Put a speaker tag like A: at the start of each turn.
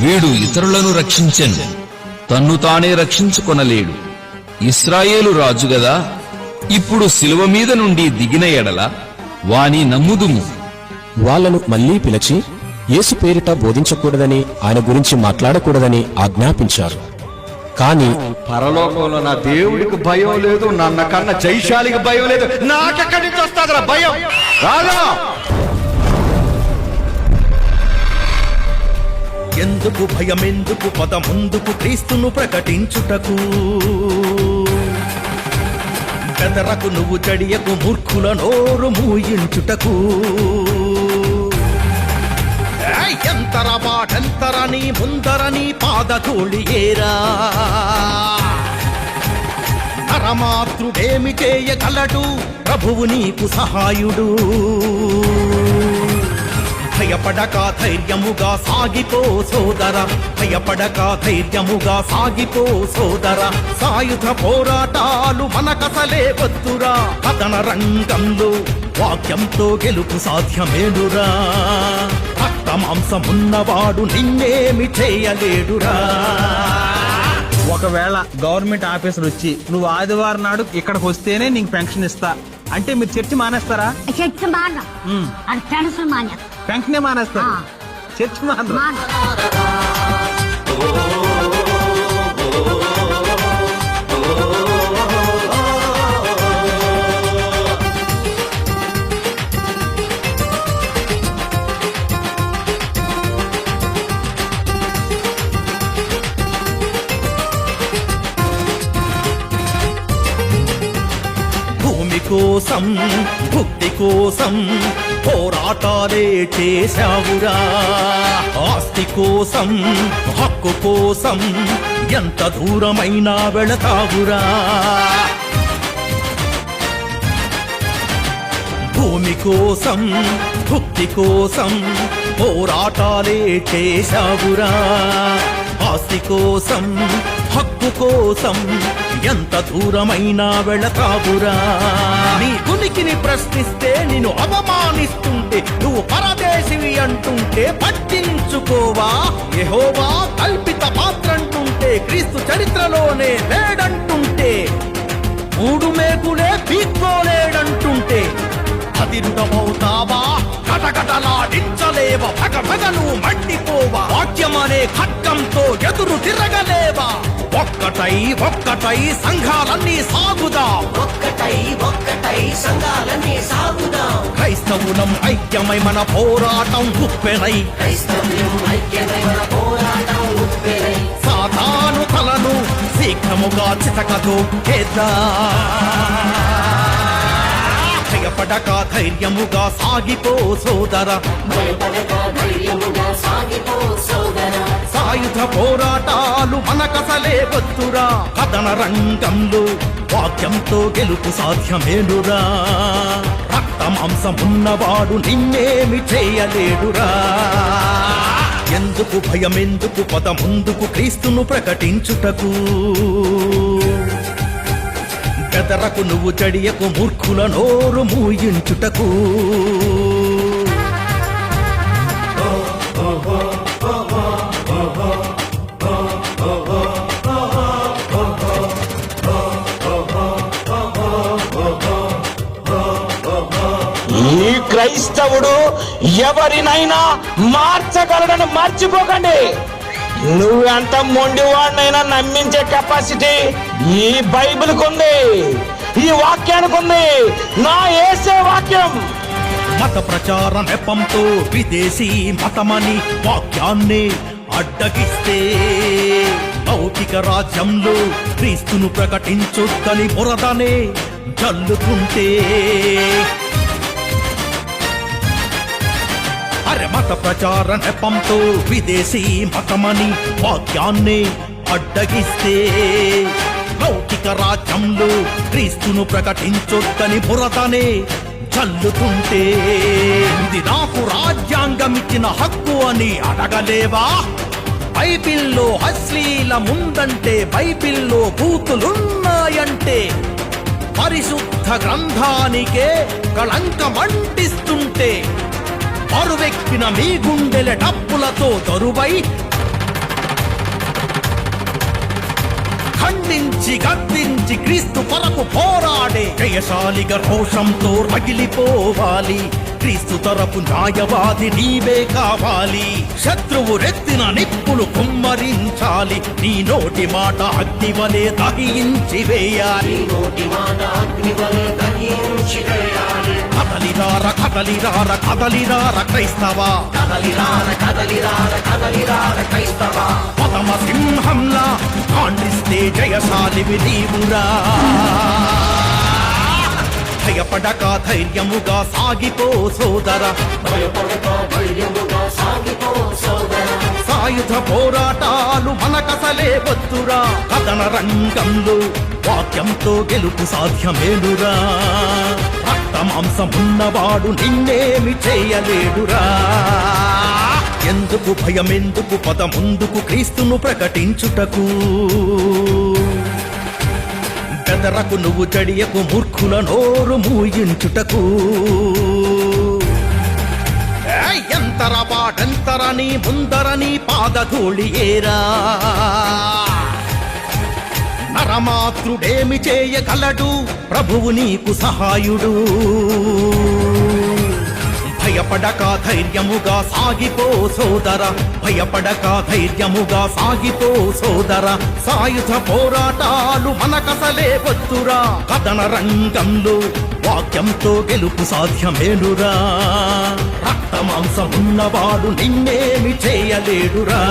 A: వీడు ఇతరులను రక్షించెను, తన్ను తానే రక్షించుకొనలేడు. ఇశ్రాయేలు రాజు గదా, ఇప్పుడు శిలువ మీద నుండి దిగిన ఎడల వాని నమ్ముదుము.
B: వాళ్లను మళ్లీ పిలిచి యేసు పేరిట బోధించకూడదని, ఆయన గురించి మాట్లాడకూడదని ఆజ్ఞాపించారు. కాని
C: పరలోకంలో నా దేవుడికి భయం లేదు, నన్న కన్నా జైశాలికి భయం లేదు, నాకెక్కడి నుంచి వస్తాదరా భయం? రాదా?
D: ఎందుకు భయమెందుకు, పద ముందుకు క్రీస్తును ప్రకటించుటకు. బెదరకు నువ్వు చడియకు, మూర్ఖుల నోరు మూయించుటకు. ఎంతర బాటెంతరని ముందరని పాదధూళి ఏరా. నరమాతృడేమి చేయగలడు, ప్రభువు నీకు సహాయుడు. భయపడక ధైర్యముగా సాగిపో సోదర, భయపడక ధైర్యముగా సాగిపో సోదర. సాయుధ పోరాటాలు మనకసలే వద్దురా, కథన రంగంలో వాక్యంతో గెలుపు సాధ్యమేడురా. రక్త మాంసమున్నవాడు నిన్నేమి చేయలేడురా.
E: ఒకవేళ గవర్నమెంట్ ఆఫీసర్ వచ్చి నువ్వు ఆదివారం నాడు ఇక్కడికి వస్తేనే నీకు పెన్షన్ ఇస్తా అంటే మీరు చర్చి మానేస్తారా?
F: చర్చి మాన అది పెన్షన్ మానే
E: పెన్షనే మానేస్తారు, చర్చి మానరు.
D: కోసం భుక్తి కోసం పోరాటాలే చేశావురా. ఆస్తి కోసం హక్కు కోసం ఎంత దూరమైనా వెళతావురా. భూమి కోసం భుక్తి కోసం పోరాటాలే చేశావురా. ఆస్తి కోసం హక్కు కోసం ఎంత దూరమైనా వెళతావురా. నీ ఉనికిని ప్రశ్నిస్తే నిన్ను అవమానిస్తుంటే, నువ్వు పరదేశివి అంటుంటే పట్టించుకోవా. యెహోవా కల్పిత పాత్రంటుంటే, క్రీస్తు చరిత్రలోనే లేడంటుంటే, మూడు మేకులే పీక్కోలేడంటుంటే అదిరుడమవుతావా? కటకటలాడించలేవా? భగభగను మండిపోవా? వాక్యమనే ఖడ్గంతో ఎదురు తిరగలేవా? ఒక్కటై ఒక్కటై సంఘాలన్నీ సాగుదాం,
G: ఒక్కటై ఒక్కటై సంఘాలన్నీ సాగుదాం.
D: క్రైస్తవులం ఐక్యమై మన పోరాటం ఉప్పెనై,
G: క్రైస్తవ్యం ఐక్యమై మన పోరాటం ఉప్పెనై.
D: సాతాను తలను శీఘ్రముగా చితకతో భయపడక ధైర్యముగా సాగిపో సోదర,
G: భయపడక ధైర్యముగా సాగిపో సోదర.
D: సాయుధ పోరాటాలు మనకసలే వద్దురా. కథన రంగంలో వాక్యంతో గెలుపు సాధ్యమేనురా. రక్త మాంసమున్నవాడు నిన్నేమి చేయలేడురా. ఎందుకు భయమెందుకు, పద ముందుకు క్రీస్తును ప్రకటించుటకు. బెదరకు నువ్వు చడియకు, మూర్ఖుల నోరు మూయించుటకు.
H: ఈ క్రైస్తవుడు ఎవరినైనా మార్చగలడని మర్చిపోకండి. నువ్వెంత మొండివాడినైనా నమ్మించే కెపాసిటీ ఈ బైబిల్కి ఉంది, ఈ వాక్యానికి ఉంది. నా యేసే వాక్యం.
D: మత ప్రచార నెపంతో విదేశీ మతమని వాక్యాన్ని అడ్డగిస్తే, లౌకిక రాజ్యంలో క్రీస్తును ప్రకటించొద్దని బురదనే జల్లుతుంటే, అరే మత ప్రచార నెపంతో విదేశీ మతమని వాక్యాన్ని అడ్డగిస్తే, లౌకిక రాజ్యంలో క్రీస్తును ప్రకటించొద్దని బురదనే చల్లుతుంటే, ఇది నాకు రాజ్యాంగమిచ్చిన హక్కు అని అడగలేవా? బైబిల్లో అశ్లీలముందంటే, బైబిల్లో బూతులున్నాయంటే, పరిశుద్ధ గ్రంథానికే కళంకమంటిస్తుంటే, మరువెక్కిన మీ గుండెల డప్పులతో దొరువై ఖండించి గద్దించి క్రీస్తు కొరకు పోరాడే జయశాలిగా రోషంతో రగిలిపోవాలి. క్రీస్తు తరపు న్యాయవాది నీవే కావాలి. శత్రువు రెత్తిన నిప్పులు కుమ్మరించాలి. నీ నోటి మాట అగ్నివలే దహించి వేయాలి. కదలిరార కదలిరార కదలిరార క్రైస్తవా, పదమ సింహంలా కాండ్రిస్తే జయశాలివి నీవురా. భయపడక ధైర్యముగా సాగిపో సోదర, సాయుధ పోరాటాలు మనకసలే వద్దురా. కథన రంగంలో వాక్యంతో గెలుపు సాధ్యమేనురా. రక్తమాంసమున్నవాడు నిన్నేమి చేయలేడురా. ఎందుకు భయమెందుకు, పద ముందుకు క్రీస్తును ప్రకటించుటకు. బెదరకు నువ్వు జడియకు, మూర్ఖుల నోరు మూయించుటకు. ఎంతర వాడంతర నీ ముందర నీ పాదధూళి ఏరా. నరమాతృడేమి చేయగలడు, ప్రభువు నీకు సహాయుడు. భయపడక ధైర్యముగా సాగిపో సోదర, భయపడక ధైర్యముగా సాగిపో సోదర. సాయుధ పోరాటాలు మనకసలే వద్దురా. కథన రంగంలో వాక్యంతో గెలుపు సాధ్యమేనురా. రక్తమాంసమున్నవాడు నిన్నేమి చేయలేడురా.